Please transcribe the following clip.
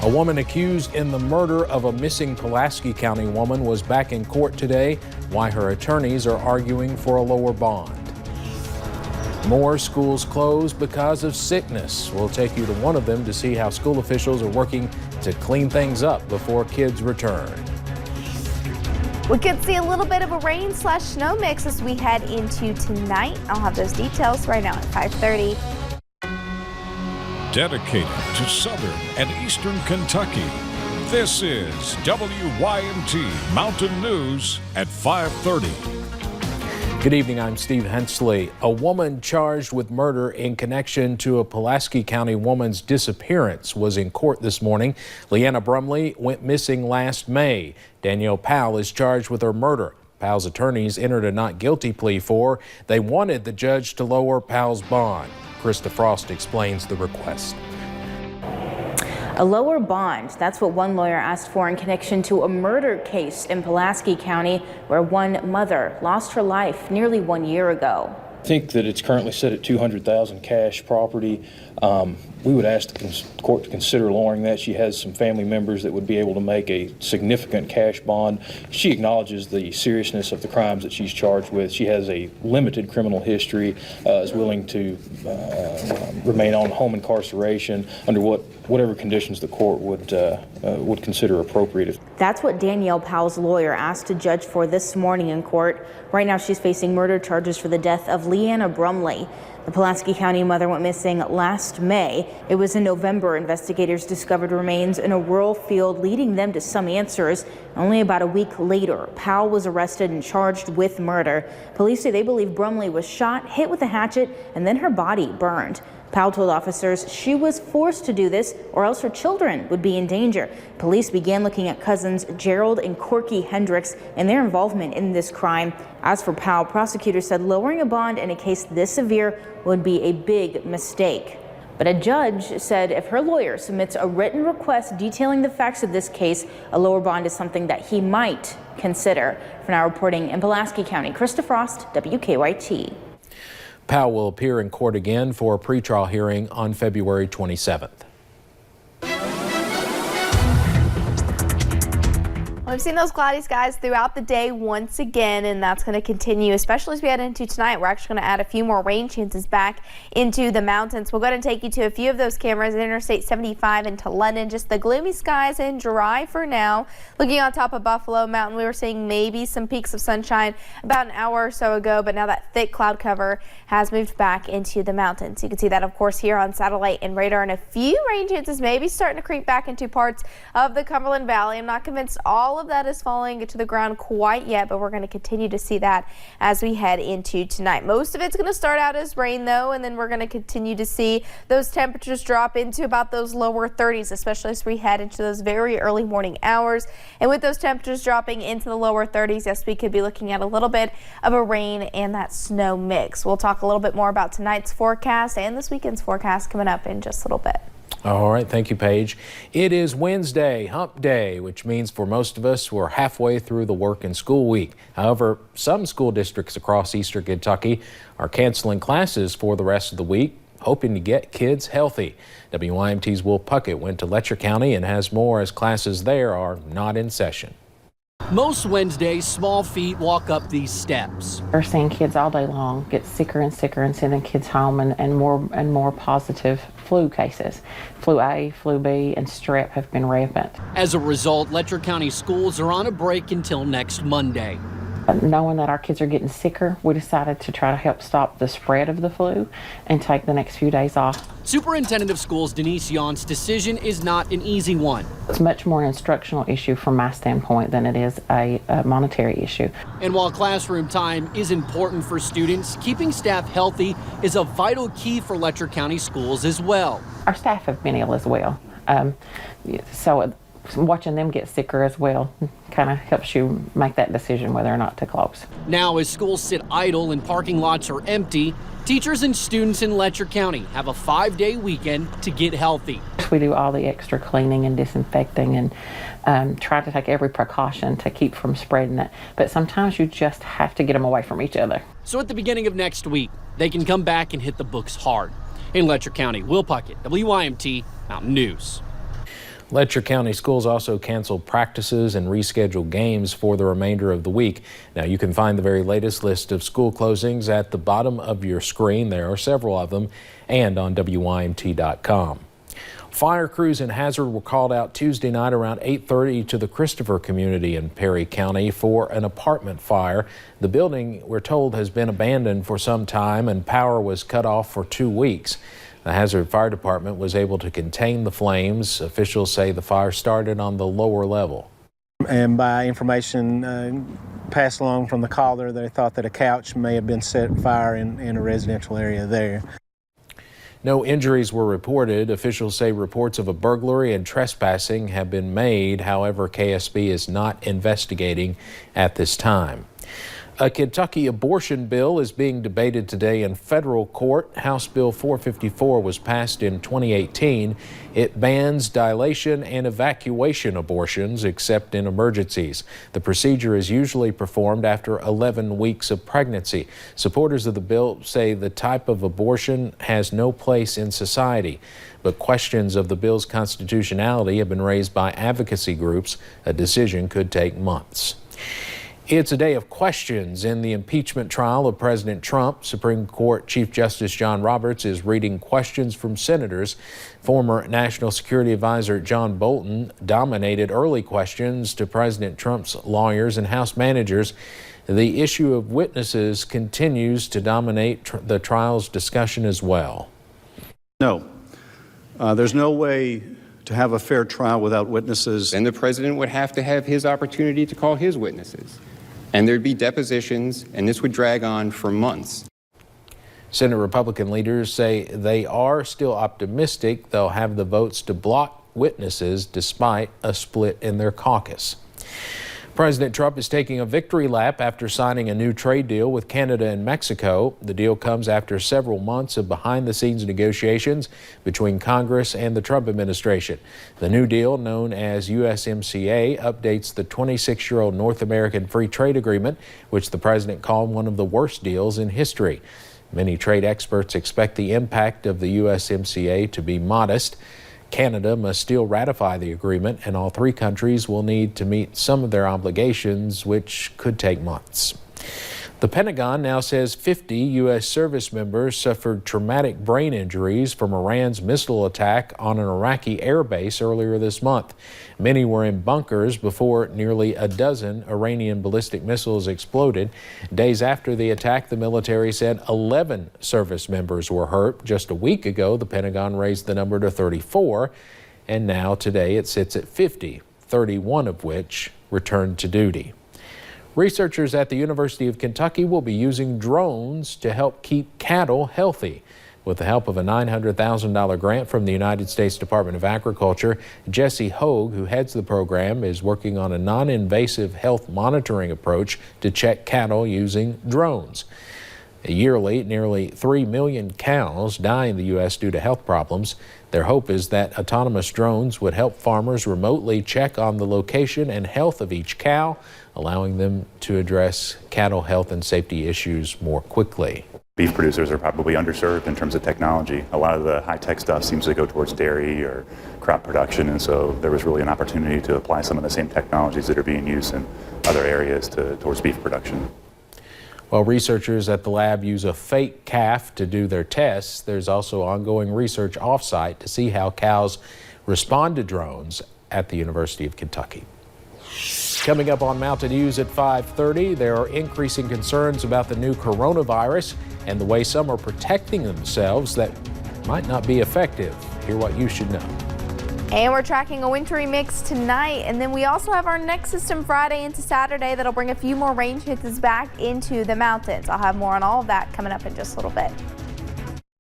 A woman accused in the murder of a missing Pulaski County woman was back in court today. Why her attorneys are arguing for a lower bond. More schools closed because of sickness. We'll take you to one of them to see how school officials are working to clean things up before kids return. We could see a little bit of a rain/snow mix as we head into tonight. I'll have those details right now at 5:30. Dedicated to Southern and Eastern Kentucky, this is WYMT Mountain News at 5:30. Good evening, I'm Steve Hensley. A woman charged with murder in connection to a Pulaski County woman's disappearance was in court this morning. Leanna Brumley went missing last May. Danielle Powell is charged with her murder. Powell's attorneys entered a not guilty plea for. They wanted the judge to lower Powell's bond. Krista Frost explains the request. A lower bond, that's what one lawyer asked for in connection to a murder case in Pulaski County where one mother lost her life nearly 1 year ago. I think that it's currently set at $200,000 cash property. We would ask the court to consider lowering that. She has some family members that would be able to make a significant cash bond. She acknowledges the seriousness of the crimes that she's charged with. She has a limited criminal history, is willing to remain on home incarceration under whatever conditions the court would consider appropriate. That's what Danielle Powell's lawyer asked a judge for this morning in court. Right now she's facing murder charges for the death of Leanna Brumley. The Pulaski County mother went missing last May. It was in November investigators discovered remains in a rural field, leading them to some answers. Only about a week later, Powell was arrested and charged with murder. Police say they believe Brumley was shot, hit with a hatchet, and then her body burned. Powell told officers she was forced to do this or else her children would be in danger. Police began looking at cousins Gerald and Corky Hendricks and their involvement in this crime. As for Powell, prosecutors said lowering a bond in a case this severe would be a big mistake. But a judge said if her lawyer submits a written request detailing the facts of this case, a lower bond is something that he might consider. For now, reporting in Pulaski County, Krista Frost, WKYT. Powell will appear in court again for a pretrial hearing on February 27th. We've seen those cloudy skies throughout the day once again, and that's going to continue, especially as we head into tonight. We're actually going to add a few more rain chances back into the mountains. We'll go ahead and take you to a few of those cameras at Interstate 75 into London. Just the gloomy skies and dry for now. Looking on top of Buffalo Mountain, we were seeing maybe some peaks of sunshine about an hour or so ago, but now that thick cloud cover has moved back into the mountains. You can see that, of course, here on satellite and radar, and a few rain chances maybe starting to creep back into parts of the Cumberland Valley. I'm not convinced all of that is falling to the ground quite yet, but we're going to continue to see that as we head into tonight. Most of it's going to start out as rain though, and then we're going to continue to see those temperatures drop into about those lower 30s, especially as we head into those very early morning hours. And with those temperatures dropping into the lower 30s, yes, we could be looking at a little bit of a rain and that snow mix. We'll talk a little bit more about tonight's forecast and this weekend's forecast coming up in just a little bit. All right, thank you, Paige. It is Wednesday, hump day, which means for most of us we're halfway through the work and school week. However, some school districts across eastern Kentucky are canceling classes for the rest of the week, hoping to get kids healthy. WYMT's Will Puckett went to Letcher County and has more as classes there are not in session. Most Wednesdays, small feet walk up these steps. We're seeing kids all day long get sicker and sicker and sending kids home, and more positive flu cases. Flu A, flu B, and strep have been rampant. As a result, Letcher County schools are on a break until next Monday. Knowing that our kids are getting sicker, we decided to try to help stop the spread of the flu and take the next few days off. Superintendent of Schools Denise Young's decision is not an easy one. It's much more an instructional issue from my standpoint than it is a monetary issue. And while classroom time is important for students, keeping staff healthy is a vital key for Letcher County schools as well. Our staff have been ill as well, so watching them get sicker as well kind of helps you make that decision whether or not to close. Now, as schools sit idle and parking lots are empty, teachers and students in Letcher County have a 5-day weekend to get healthy. We do all the extra cleaning and disinfecting and try to take every precaution to keep from spreading it. But sometimes you just have to get them away from each other. So at the beginning of next week, they can come back and hit the books hard. In Letcher County, Will Puckett, WYMT Mountain News. Letcher County Schools also canceled practices and rescheduled games for the remainder of the week. Now, you can find the very latest list of school closings at the bottom of your screen. There are several of them, and on WYMT.com. Fire crews in Hazard were called out Tuesday night around 8:30 to the Christopher community in Perry County for an apartment fire. The building, we're told, has been abandoned for some time and power was cut off for 2 weeks. The Hazard Fire Department was able to contain the flames. Officials say the fire started on the lower level. And by information passed along from the caller, they thought that a couch may have been set fire in a residential area there. No injuries were reported. Officials say reports of a burglary and trespassing have been made. However, KSB is not investigating at this time. A Kentucky abortion bill is being debated today in federal court. House Bill 454 was passed in 2018. It bans dilation and evacuation abortions except in emergencies. The procedure is usually performed after 11 weeks of pregnancy. Supporters of the bill say the type of abortion has no place in society. But questions of the bill's constitutionality have been raised by advocacy groups. A decision could take months. It's a day of questions in the impeachment trial of President Trump. Supreme Court Chief Justice John Roberts is reading questions from senators. Former National Security Advisor John Bolton dominated early questions to President Trump's lawyers and House managers. The issue of witnesses continues to dominate the trial's discussion as well. No, there's no way to have a fair trial without witnesses. And the president would have to have his opportunity to call his witnesses. And there'd be depositions, and this would drag on for months. Senate Republican leaders say they are still optimistic they'll have the votes to block witnesses despite a split in their caucus. President Trump is taking a victory lap after signing a new trade deal with Canada and Mexico. The deal comes after several months of behind-the-scenes negotiations between Congress and the Trump administration. The new deal, known as USMCA, updates the 26-year-old North American Free Trade Agreement, which the president called one of the worst deals in history. Many trade experts expect the impact of the USMCA to be modest. Canada must still ratify the agreement, and all three countries will need to meet some of their obligations, which could take months. The Pentagon now says 50 U.S. service members suffered traumatic brain injuries from Iran's missile attack on an Iraqi air base earlier this month. Many were in bunkers before nearly a dozen Iranian ballistic missiles exploded. Days after the attack, the military said 11 service members were hurt. Just a week ago, the Pentagon raised the number to 34, and now today it sits at 50, 31 of which returned to duty. Researchers at the University of Kentucky will be using drones to help keep cattle healthy. With the help of a $900,000 grant from the United States Department of Agriculture, Jesse Hogue, who heads the program, is working on a non-invasive health monitoring approach to check cattle using drones. Yearly, nearly 3 million cows die in the U.S. due to health problems. Their hope is that autonomous drones would help farmers remotely check on the location and health of each cow, allowing them to address cattle health and safety issues more quickly. Beef producers are probably underserved in terms of technology. A lot of the high-tech stuff seems to go towards dairy or crop production, and so there was really an opportunity to apply some of the same technologies that are being used in other areas towards beef production. While researchers at the lab use a fake calf to do their tests, there's also ongoing research off-site to see how cows respond to drones at the University of Kentucky. Coming up on Mountain News at 5:30, there are increasing concerns about the new coronavirus and the way some are protecting themselves that might not be effective. Hear what you should know. And we're tracking a wintry mix tonight, and then we also have our next system Friday into Saturday that'll bring a few more rain chances back into the mountains. I'll have more on all of that coming up in just a little bit.